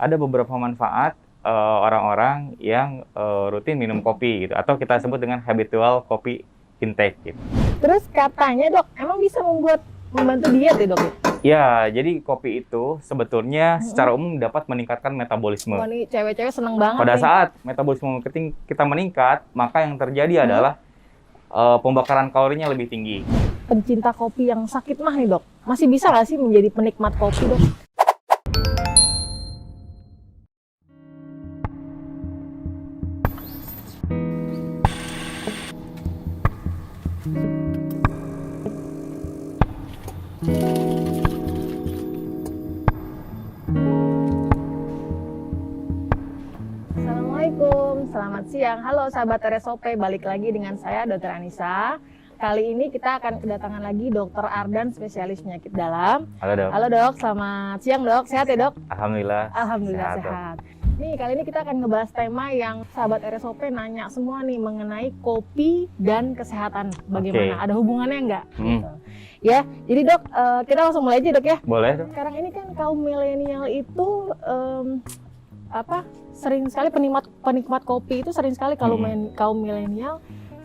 ada beberapa manfaat orang-orang yang rutin minum kopi gitu, atau kita sebut dengan habitual coffee intake gitu. Terus katanya dok, emang bisa membantu diet ya dok? Ya, jadi kopi itu sebetulnya secara umum dapat meningkatkan metabolisme. Wah nih cewek-cewek seneng banget Pada nih. saat metabolisme kita meningkat, maka yang terjadi adalah pembakaran kalorinya lebih tinggi. Pencinta kopi yang sakit mah nih dok, masih bisa nggak sih menjadi penikmat kopi dok? Assalamualaikum, selamat siang. Halo sahabat RSOP, balik lagi dengan saya Dr. Anissa. Kali ini kita akan kedatangan lagi Dr. Ardan, spesialis penyakit dalam. Halo dok. Halo dok, selamat siang dok. Sehat ya dok? Alhamdulillah. Alhamdulillah sehat. Nih kali ini kita akan ngebahas tema yang sahabat RSOP nanya semua nih mengenai kopi dan kesehatan. Bagaimana? Ada hubungannya nggak? Gitu. Ya, jadi dok, kita langsung mulai aja dok ya. Boleh dok. Sekarang ini kan kaum milenial itu sering sekali penikmat kopi itu sering sekali kalau kaum milenial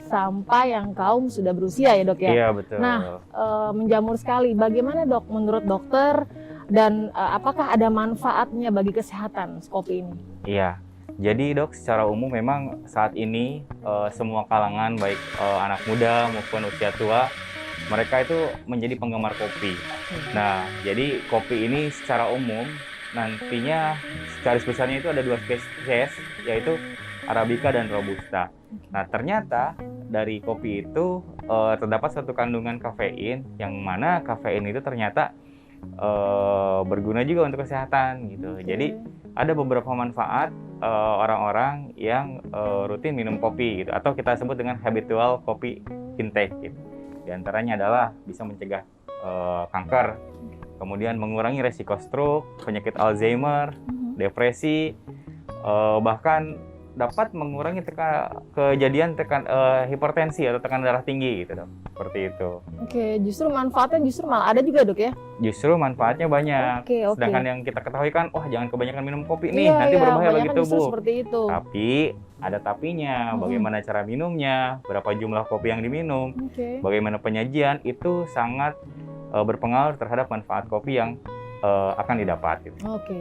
sampai yang kaum sudah berusia ya dok ya. Iya betul. Nah, menjamur sekali. Bagaimana dok menurut dokter dan apakah ada manfaatnya bagi kesehatan kopi ini? Iya. Jadi dok, secara umum memang saat ini semua kalangan baik anak muda maupun usia tua mereka itu menjadi penggemar kopi. Nah, jadi kopi ini secara umum nantinya garis besarnya itu ada dua spesies, yaitu Arabica dan Robusta. Nah, ternyata dari kopi itu terdapat satu kandungan kafein, yang mana kafein itu ternyata berguna juga untuk kesehatan gitu. Jadi ada beberapa manfaat orang-orang yang rutin minum kopi gitu, atau kita sebut dengan habitual coffee intake gitu. Di antaranya adalah bisa mencegah kanker, kemudian mengurangi resiko stroke, penyakit Alzheimer, depresi, bahkan dapat mengurangi kejadian hipertensi atau tekanan darah tinggi gitu dok. Seperti itu. Oke, justru manfaatnya malah ada juga dok ya? Justru manfaatnya banyak. Oke. Sedangkan yang kita ketahui kan, wah jangan kebanyakan minum kopi nih, nanti berbahaya bagi tubuh. Seperti itu. Tapi ada tapinya, bagaimana cara minumnya, berapa jumlah kopi yang diminum, bagaimana penyajian, itu sangat berpengaruh terhadap manfaat kopi yang akan didapat. Gitu. Oke.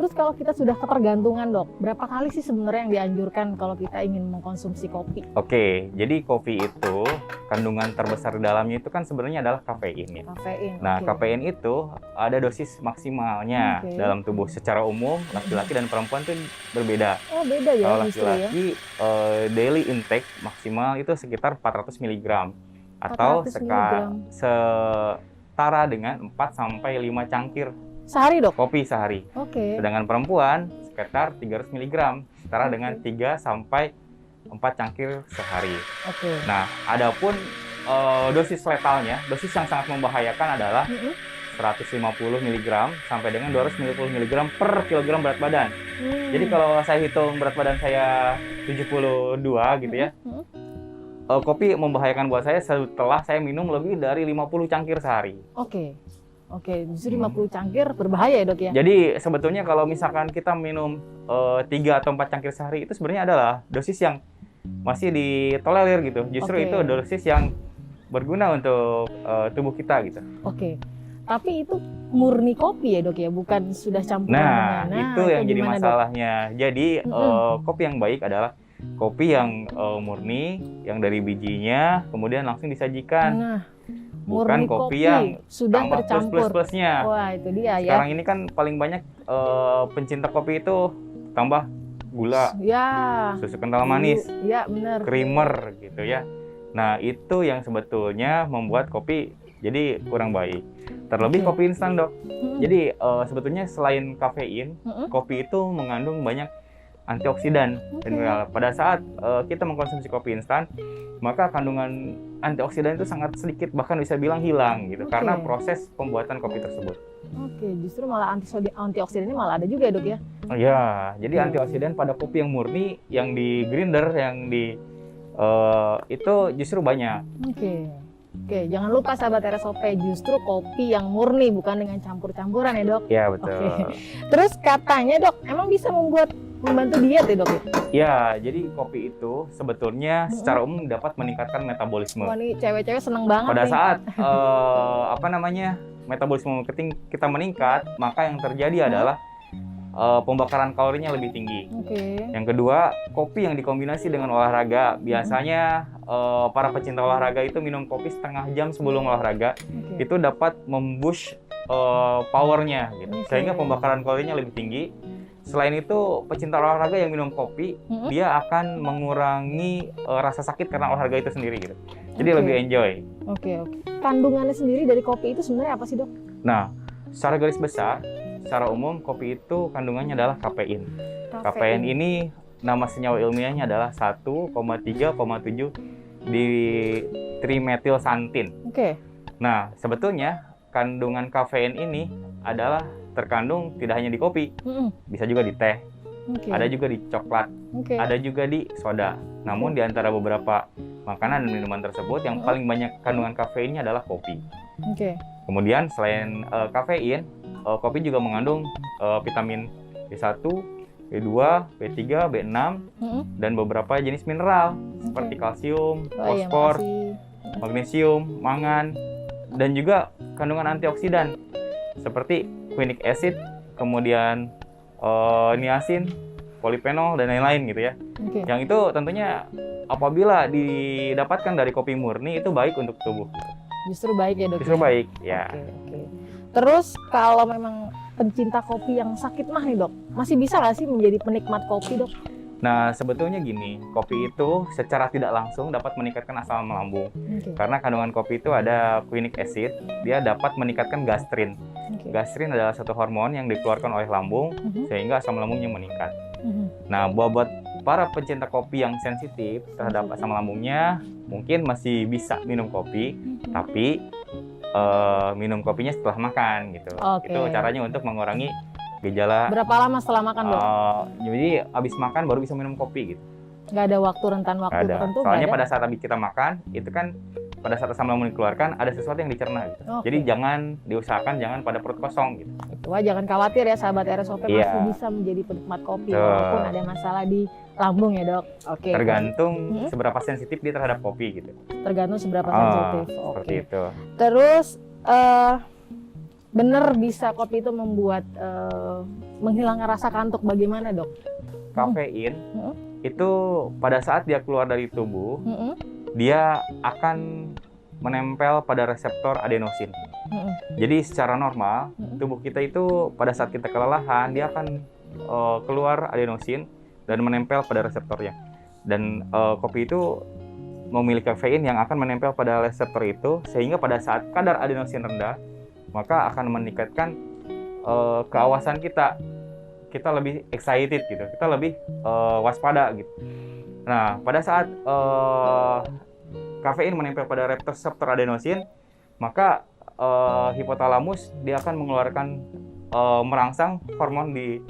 Terus kalau kita sudah ketergantungan dok, berapa kali sih sebenarnya yang dianjurkan kalau kita ingin mengkonsumsi kopi? Oke, jadi kopi itu kandungan terbesar di dalamnya itu kan sebenarnya adalah kafein ya. Kafein. Nah, kafein itu ada dosis maksimalnya dalam tubuh. Secara umum laki-laki dan perempuan itu berbeda. Oh beda ya. Kalau laki-laki daily intake maksimal itu sekitar 400 mg atau setara dengan 4 sampai 5 cangkir sehari dok? Kopi sehari. Sedangkan perempuan sekitar 300 mg, setara dengan 3 sampai 4 cangkir sehari. Nah, adapun dosis letalnya, dosis yang sangat membahayakan adalah 150 mg sampai dengan 250 mg per kilogram berat badan. Jadi kalau saya hitung berat badan saya 72 gitu ya, kopi membahayakan buat saya setelah saya minum lebih dari 50 cangkir sehari. Oke, justru 50 cangkir berbahaya ya dok ya? Jadi sebetulnya kalau misalkan kita minum 3 atau 4 cangkir sehari itu sebenarnya adalah dosis yang masih ditolerir gitu. Justru itu dosis yang berguna untuk tubuh kita gitu. Tapi itu murni kopi ya dok ya? Bukan sudah campuran dengan. Nah, itu yang jadi masalahnya. Dok? Jadi kopi yang baik adalah kopi yang murni, yang dari bijinya, kemudian langsung disajikan. Bukan kopi yang sudah tercampur plus-plusnya. Wah, itu dia ya. Sekarang ini kan paling banyak pencinta kopi itu tambah gula, susu kental manis, benar, creamer gitu ya. Nah, itu yang sebetulnya membuat kopi jadi kurang baik. Terlebih kopi instan dok. Jadi sebetulnya selain kafein, kopi itu mengandung banyak antioksidan. Dan pada saat kita mengkonsumsi kopi instan, maka kandungan antioksidan itu sangat sedikit, bahkan bisa bilang hilang gitu, karena proses pembuatan kopi tersebut. Justru malah antioksidan ini malah ada juga ya dok ya? Iya, jadi antioksidan pada kopi yang murni, yang di grinder, yang di itu justru banyak. Oke, jangan lupa sahabat RSOP, justru kopi yang murni, bukan dengan campur-campuran ya dok? Ya, betul. Oke. Terus katanya dok, emang bisa membantu diet ya dok? Ya, jadi kopi itu sebetulnya secara umum dapat meningkatkan metabolisme. Wah, nih cewek-cewek seneng banget Pada nih. saat metabolisme kita meningkat, maka yang terjadi adalah pembakaran kalorinya lebih tinggi. Oke. Yang kedua, kopi yang dikombinasi dengan olahraga. Biasanya para pecinta olahraga itu minum kopi setengah jam sebelum olahraga. Oke. Itu dapat memboost powernya, gitu. Oke. Sehingga pembakaran kalorinya lebih tinggi. Selain itu, pecinta olahraga yang minum kopi, dia akan mengurangi rasa sakit karena olahraga itu sendiri, gitu. Jadi Oke. lebih enjoy. Oke. Kandungannya sendiri dari kopi itu sebenarnya apa sih dok? Nah, secara garis besar, secara umum kopi itu kandungannya adalah kafein. Kafein ini nama senyawa ilmiahnya adalah 1,3,7 di trimetylxanthin. Oke. Nah, sebetulnya kandungan kafein ini adalah terkandung tidak hanya di kopi, bisa juga di teh, Oke. ada juga di coklat, Oke. ada juga di soda. Namun di antara beberapa makanan dan minuman tersebut yang paling banyak kandungan kafeinnya adalah kopi. Oke. Kemudian selain kafein, kopi juga mengandung vitamin B1, B2, B3, B6, dan beberapa jenis mineral seperti kalsium, Oh, iya, fosfor, makasih. magnesium, mangan, dan juga kandungan antioksidan seperti quinic acid, kemudian niacin, polyphenol, dan lain-lain gitu ya. Oke. Yang itu tentunya apabila didapatkan dari kopi murni itu baik untuk tubuh. Justru baik ya dok? Justru ya? baik, ya. Oke. Terus kalau memang pencinta kopi yang sakit mah nih dok, masih bisa nggak sih menjadi penikmat kopi dok? Nah, sebetulnya gini, kopi itu secara tidak langsung dapat meningkatkan asam lambung. Oke. Karena kandungan kopi itu ada quinic acid, dia dapat meningkatkan gastrin. Oke. Gastrin adalah satu hormon yang dikeluarkan oleh lambung sehingga asam lambungnya meningkat. Nah, buat para pencinta kopi yang sensitif terhadap asam lambungnya, mungkin masih bisa minum kopi, tapi minum kopinya setelah makan gitu. Oke. Itu caranya untuk mengurangi gejala. Berapa lama setelah makan dok? Jadi habis makan baru bisa minum kopi gitu. Nggak ada waktu rentan waktu Nggak ada. tertentu? Soalnya nggak ada? pada saat habis kita makan itu kan pada saat asam lambung dikeluarkan ada sesuatu yang dicerna gitu. Oke. Jadi jangan diusahakan jangan pada perut kosong gitu. Wah, jangan khawatir ya sahabat RSOP, Iya. masih bisa menjadi penikmat kopi Betul. walaupun ada masalah di lambung ya dok. Oke. Tergantung seberapa sensitif dia terhadap kopi gitu. Tergantung seberapa sensitif. Seperti Oke. itu. Terus bener bisa kopi itu membuat menghilangkan rasa kantuk, bagaimana dok? Kafein itu pada saat dia keluar dari tubuh, dia akan menempel pada reseptor adenosin. Jadi secara normal, tubuh kita itu pada saat kita kelelahan, dia akan keluar adenosin dan menempel pada reseptornya. Dan kopi itu memiliki kafein yang akan menempel pada reseptor itu, sehingga pada saat kadar adenosin rendah, maka akan meningkatkan keawasan kita. Kita lebih excited gitu, kita lebih waspada gitu. Nah, pada saat kafein menempel pada reseptor adenosin, maka hipotalamus dia akan mengeluarkan merangsang hormon di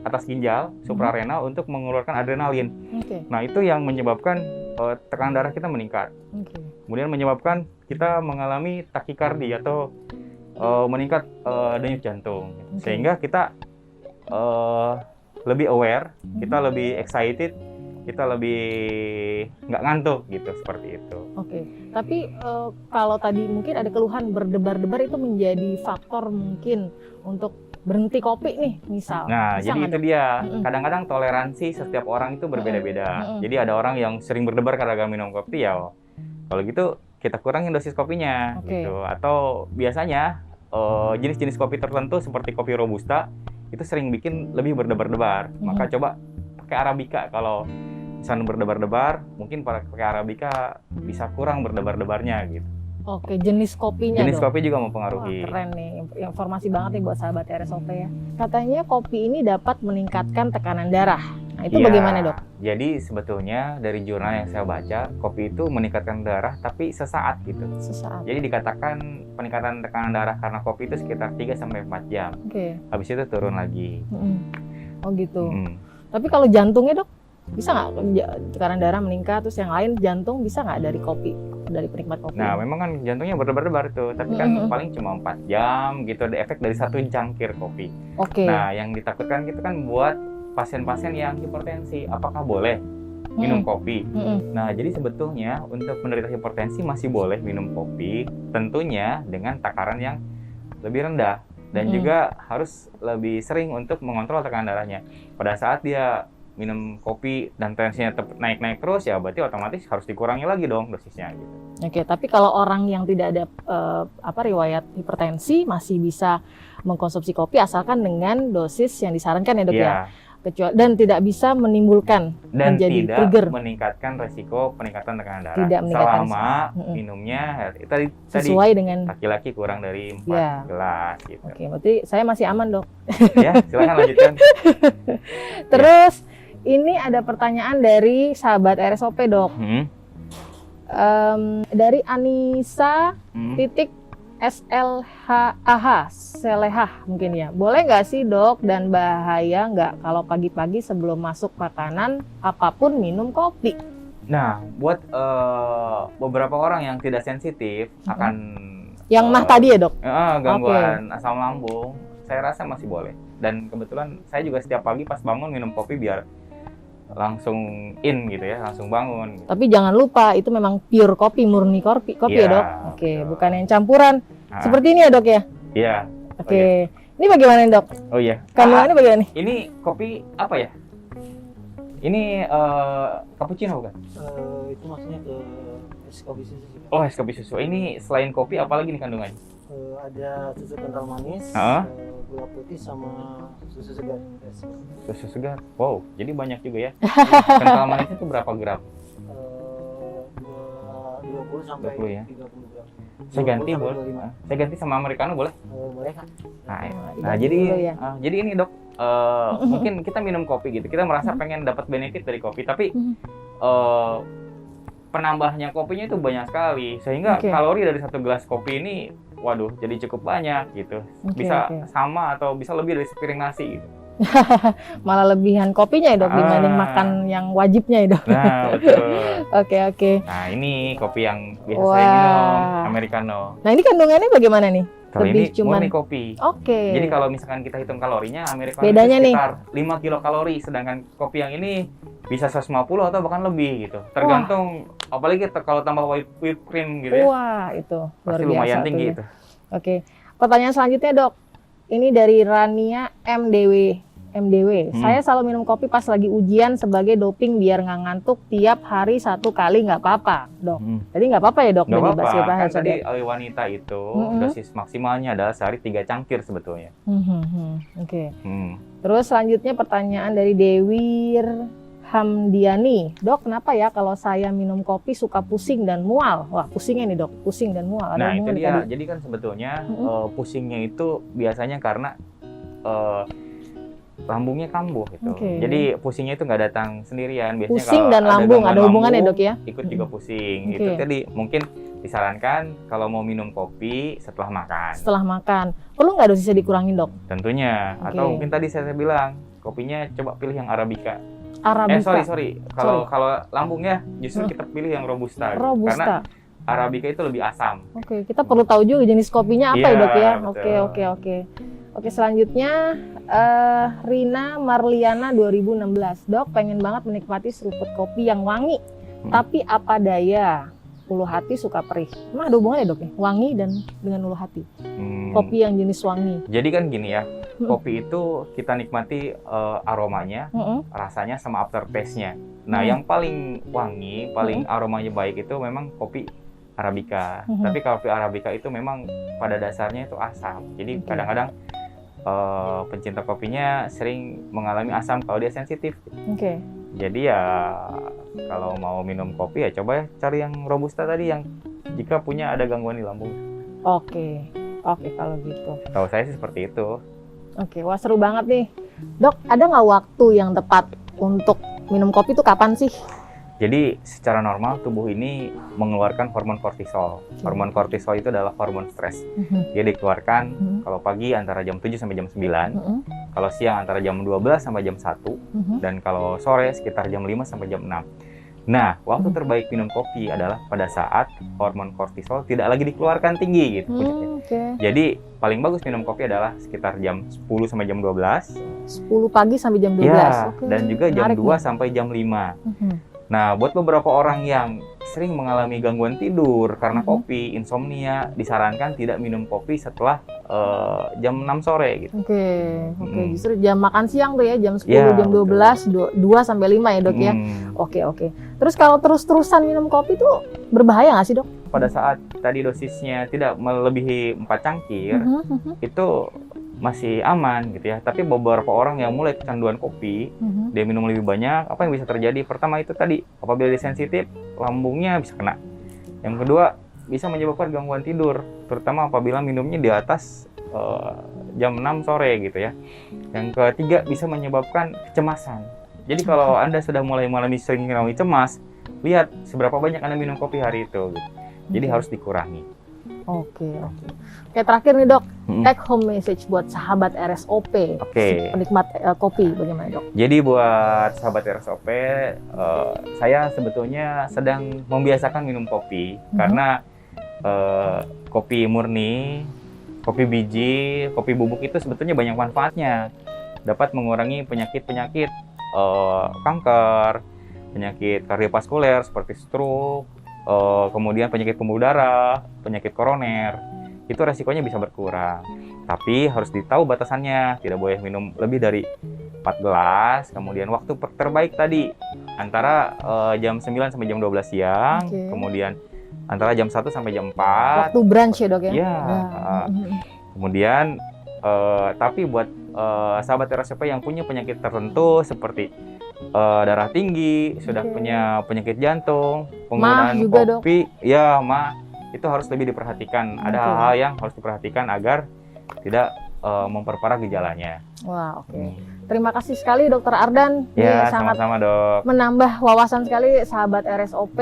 atas ginjal suprarenal untuk mengeluarkan adrenalin. Oke. Nah, itu yang menyebabkan tekanan darah kita meningkat. Oke. Kemudian menyebabkan kita mengalami takikardi atau meningkat denyut jantung. Oke. Sehingga kita lebih aware, kita lebih excited, kita lebih nggak ngantuk gitu, seperti itu. Oke. Tapi kalau tadi mungkin ada keluhan berdebar-debar, itu menjadi faktor mungkin untuk berhenti kopi nih, misal. Nah, Bisa jadi nggak, itu Dok? dia. Kadang-kadang toleransi setiap orang itu berbeda-beda. Jadi ada orang yang sering berdebar karena minum kopi, ya kalau gitu kita kurangin dosis kopinya Oke. gitu. Atau biasanya jenis-jenis kopi tertentu seperti kopi robusta itu sering bikin lebih berdebar-debar. Maka coba pakai arabica. Kalau misalnya berdebar-debar, mungkin pakai arabica bisa kurang berdebar-debarnya gitu. Oke, jenis kopinya Jenis dong. kopi juga Wah, mempengaruhi. keren nih, informasi banget nih buat sahabat RSOP ya. Katanya kopi ini dapat meningkatkan tekanan darah. Nah, itu Iya. bagaimana dok? Jadi sebetulnya dari jurnal yang saya baca, kopi itu meningkatkan darah tapi sesaat gitu. Sesaat. Jadi dikatakan peningkatan tekanan darah karena kopi itu sekitar 3-4 jam. Oke. Habis itu turun lagi. Oh gitu. Mm. Tapi kalau jantungnya dok, bisa nggak tekanan darah meningkat, terus yang lain jantung bisa nggak dari kopi? dari penikmat kopi? Nah, memang kan jantungnya berdebar-debar tuh, tapi kan paling cuma 4 jam gitu, ada efek dari 1 cangkir kopi. Oke. Nah, yang ditakutkan itu kan buat pasien-pasien yang hipertensi, apakah boleh minum kopi? Nah, jadi sebetulnya untuk penderita hipertensi masih boleh minum kopi, tentunya dengan takaran yang lebih rendah. Dan juga harus lebih sering untuk mengontrol tekanan darahnya. Pada saat dia minum kopi dan tensinya tetap naik-naik terus, ya berarti otomatis harus dikurangi lagi dong dosisnya gitu. Oke, tapi kalau orang yang tidak ada riwayat hipertensi masih bisa mengkonsumsi kopi asalkan dengan dosis yang disarankan ya dok ya? Dan tidak bisa menimbulkan dan menjadi tidak trigger. Meningkatkan resiko peningkatan tekanan darah. Tidak meningkatkan selama minumnya tadi sesuai dengan laki-laki kurang dari 4 gelas gitu. Oke, berarti saya masih aman dok. Ya, silakan lanjutkan. Terus ini ada pertanyaan dari sahabat RSOP dok. Dari Anissa titik SLHAH, Selehah mungkin ya. Boleh nggak sih dok, dan bahaya nggak kalau pagi-pagi sebelum masuk makanan apapun minum kopi? Nah, buat beberapa orang yang tidak sensitif akan yang mah tadi ya dok? Gangguan asam lambung, saya rasa masih boleh. Dan kebetulan saya juga setiap pagi pas bangun minum kopi biar langsung in gitu ya, langsung bangun gitu. Tapi jangan lupa itu memang pure kopi, murni kopi ya dok. Oke, bukan yang campuran seperti ini ya dok ya? Iya. Oke. Ini bagaimana dok? Oh iya. Kandungannya bagaimana nih? Ini kopi apa ya? Ini cappuccino bukan? Itu maksudnya ke es kopi susu sih. Oh, es kopi susu. Ini selain kopi apa lagi nih kandungannya? Ada susu kental manis, gula putih sama susu segar. Susu segar. Wow, jadi banyak juga ya. Kental manis itu berapa gram? 20 sampai 20 ya. 30 gram. Saya ganti boleh. Saya ganti sama americano boleh? Boleh kan? Nah, jadi ini dok, mungkin kita minum kopi gitu, kita merasa pengen dapat benefit dari kopi, tapi penambahnya kopinya itu banyak sekali, sehingga kalori dari 1 gelas kopi ini, waduh, jadi cukup banyak gitu. Bisa sama atau bisa lebih dari sepiring nasi gitu. Malah lebihan kopinya ya dok dibanding makan yang wajibnya ya dok. Nah, betul. Oke. Nah, ini kopi yang biasa saya minum, americano. Nah, ini kandungannya bagaimana nih? Kalau ini murni kopi. Oke. Jadi kalau misalkan kita hitung kalorinya, americano bedanya itu sekitar 5 kilokalori, sedangkan kopi yang ini bisa 150 atau bahkan lebih gitu. Tergantung, apalagi kalau tambah whipped cream gitu ya. Wah, itu luar pasti biasa lumayan tinggi tuh. itu. Oke. Pertanyaan selanjutnya dok. Ini dari Rania MDW. Saya selalu minum kopi pas lagi ujian sebagai doping biar nggak ngantuk tiap hari 1 kali, nggak apa-apa dok. Jadi nggak apa-apa ya dok? Nggak apa-apa, kan tadi wanita itu dosis maksimalnya adalah sehari 3 cangkir sebetulnya. Oke. Terus selanjutnya pertanyaan dari Dewi Hamdiani. Dok, kenapa ya kalau saya minum kopi suka pusing dan mual? Wah, pusingnya nih dok, pusing dan mual. Nah itu dia, jadi kan sebetulnya pusingnya itu biasanya karena lambungnya kambuh gitu. Jadi pusingnya itu nggak datang sendirian. Biasanya pusing dan lambung ada hubungannya dok ya? Ikut juga pusing. Itu tadi mungkin disarankan kalau mau minum kopi setelah makan. Setelah makan. Perlu nggak dosisnya dikurangin dok? Tentunya. Atau mungkin tadi saya bilang kopinya coba pilih yang Arabica. Sorry. Kalau lambungnya justru kita pilih yang Robusta. Karena Arabica itu lebih asam. Kita perlu tahu juga jenis kopinya apa ya dok ya? Oke, selanjutnya Rina Marliana 2016. Dok, pengen banget menikmati seruput kopi yang wangi. Tapi apa daya, ulu hati suka perih. Emang ada hubungannya dok ya? Wangi dan dengan ulu hati. Kopi yang jenis wangi. Jadi kan gini ya, kopi itu kita nikmati aromanya, rasanya sama aftertaste-nya. Nah, yang paling wangi, paling aromanya baik itu memang kopi Arabica. Tapi kopi Arabica itu memang pada dasarnya itu asam. Jadi kadang-kadang pencinta kopinya sering mengalami asam kalau dia sensitif. Jadi ya kalau mau minum kopi ya coba cari yang Robusta tadi yang jika punya ada gangguan di lambung. Oke kalau gitu. Kalau saya sih seperti itu. Wah seru banget nih. Dok, ada nggak waktu yang tepat untuk minum kopi itu kapan sih? Jadi secara normal tubuh ini mengeluarkan hormon kortisol. Hormon kortisol itu adalah hormon stres. Dia dikeluarkan kalau pagi antara jam 7 sampai jam 9, kalau siang antara jam 12 sampai jam 1, dan kalau sore sekitar jam 5 sampai jam 6. Nah, waktu terbaik minum kopi adalah pada saat hormon kortisol tidak lagi dikeluarkan tinggi gitu. Oke. Jadi paling bagus minum kopi adalah sekitar jam 10 sampai jam 12. 10 pagi sampai jam 12. Ya, Oke. dan juga jam Menarik 2 nih. sampai jam 5. Mhm. Nah, buat beberapa orang yang sering mengalami gangguan tidur karena Mhm. kopi, insomnia, disarankan tidak minum kopi setelah jam 6 sore gitu. Oke. Justru jam makan siang tuh ya, jam 10, Ya, jam 12, 2 sampai 5 ya, Dok ya. Oke. Terus kalau terus-terusan minum kopi tuh berbahaya nggak sih, Dok? Pada saat tadi dosisnya tidak melebihi 4 cangkir, itu masih aman gitu ya. Tapi beberapa orang yang mulai kecanduan kopi, dia minum lebih banyak, apa yang bisa terjadi? Pertama itu tadi, apabila dia sensitif, lambungnya bisa kena. Yang kedua, bisa menyebabkan gangguan tidur, terutama apabila minumnya di atas jam 6 sore gitu ya. Yang ketiga, bisa menyebabkan kecemasan. Jadi kalau Anda sudah mulai sering mengalami cemas, lihat seberapa banyak Anda minum kopi hari itu gitu. Jadi harus dikurangi. Oke. Terakhir nih, Dok, take home message buat sahabat RSOP, penikmat kopi, bagaimana, Dok? Jadi buat sahabat RSOP, saya sebetulnya sedang membiasakan minum kopi karena kopi murni, kopi biji, kopi bubuk itu sebetulnya banyak manfaatnya. Dapat mengurangi penyakit-penyakit kanker, penyakit kardiovaskuler seperti stroke, kemudian penyakit pembuluh darah, penyakit koroner, itu resikonya bisa berkurang. Tapi harus ditahu batasannya, tidak boleh minum lebih dari 4 gelas. Kemudian waktu terbaik tadi antara jam 9 sampai jam 12 siang, kemudian antara jam 1 sampai jam 4. Waktu brunch ya, Dok ya? Iya. Kemudian tapi buat sahabat RSOP yang punya penyakit tertentu seperti darah tinggi, sudah punya penyakit jantung, penggunaan kopi, ya itu harus lebih diperhatikan. Ada hal-hal yang harus diperhatikan agar tidak memperparah gejalanya. Wah, oke. Terima kasih sekali Dokter Ardan. Ya, sangat sama-sama, Dok. menambah wawasan sekali sahabat RSOP.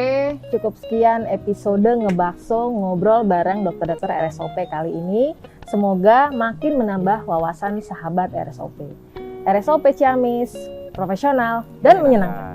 Cukup sekian episode ngebakso ngobrol bareng dokter-dokter RSOP kali ini. Semoga makin menambah wawasan sahabat RSOP. RSOP Ciamis, profesional dan menyenangkan.